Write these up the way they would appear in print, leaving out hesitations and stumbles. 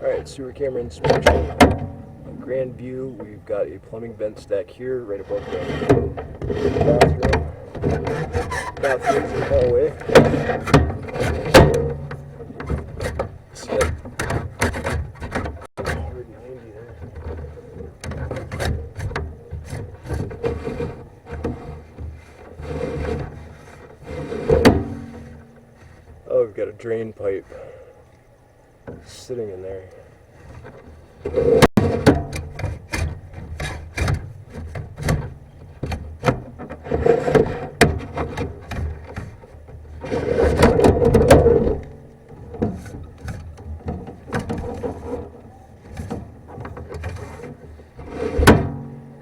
Alright, sewer camera inspection. On grand view, we've got a plumbing vent stack here, right above the bathroom. Bathroom's in the hallway. See that? 190 there. Oh, we've got a drain pipe sitting in there.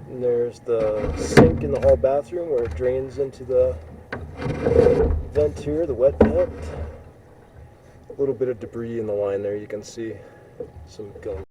And there's the sink in the hall bathroom where it drains into the vent here, the wet vent. A little bit of debris in the line there, you can see some gunk.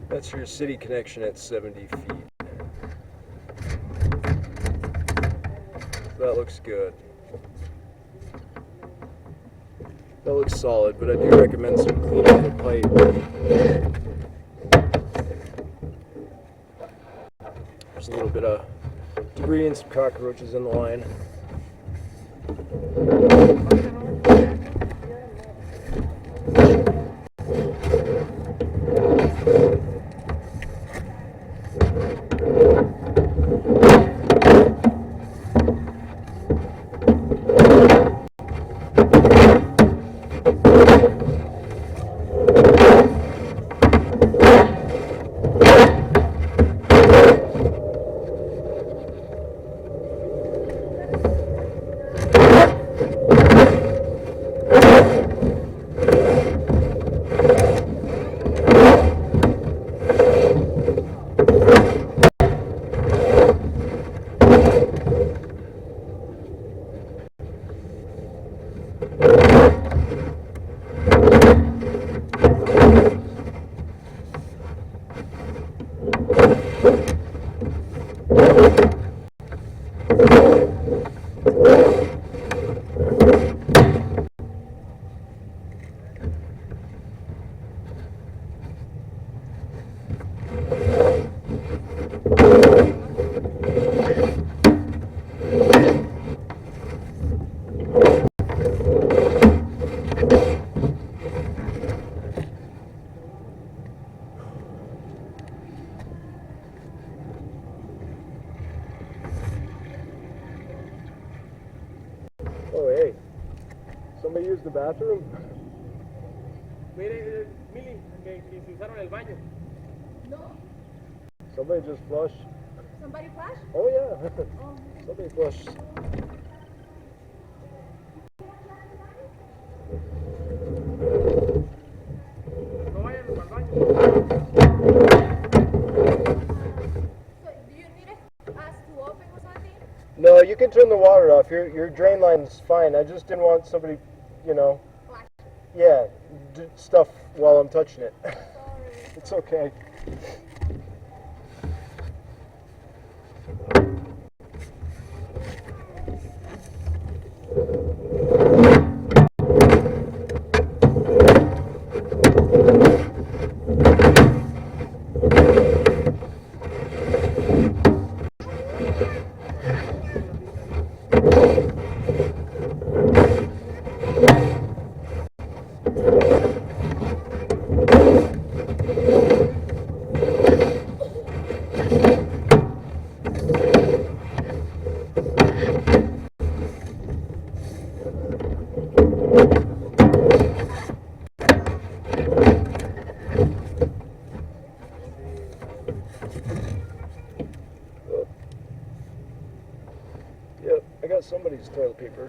That's your city connection at 70 feet. That looks good. That looks solid, but I do recommend some cleaning of the pipe. There's a little bit of debris and some cockroaches in the line. bathroom? Mire, Mili, que se usaron el baño. No. Somebody just flushed. Somebody flash? Oh yeah. Oh. Somebody flushed. No vayan al baño. So do you need us to open or something? No, you can turn the water off. Your drain line's fine. I just didn't want somebody, you know, Flash. yeah, stuff while I'm touching it. Sorry. It's okay. Yep, I got somebody's toilet paper.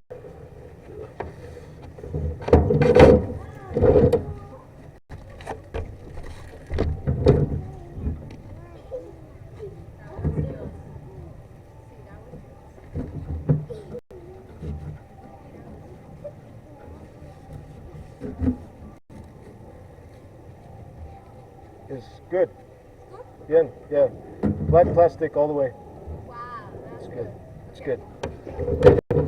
It's good. Good? Yeah, yeah. Black plastic all the way. Wow, that's It's good. good. It's Okay. good.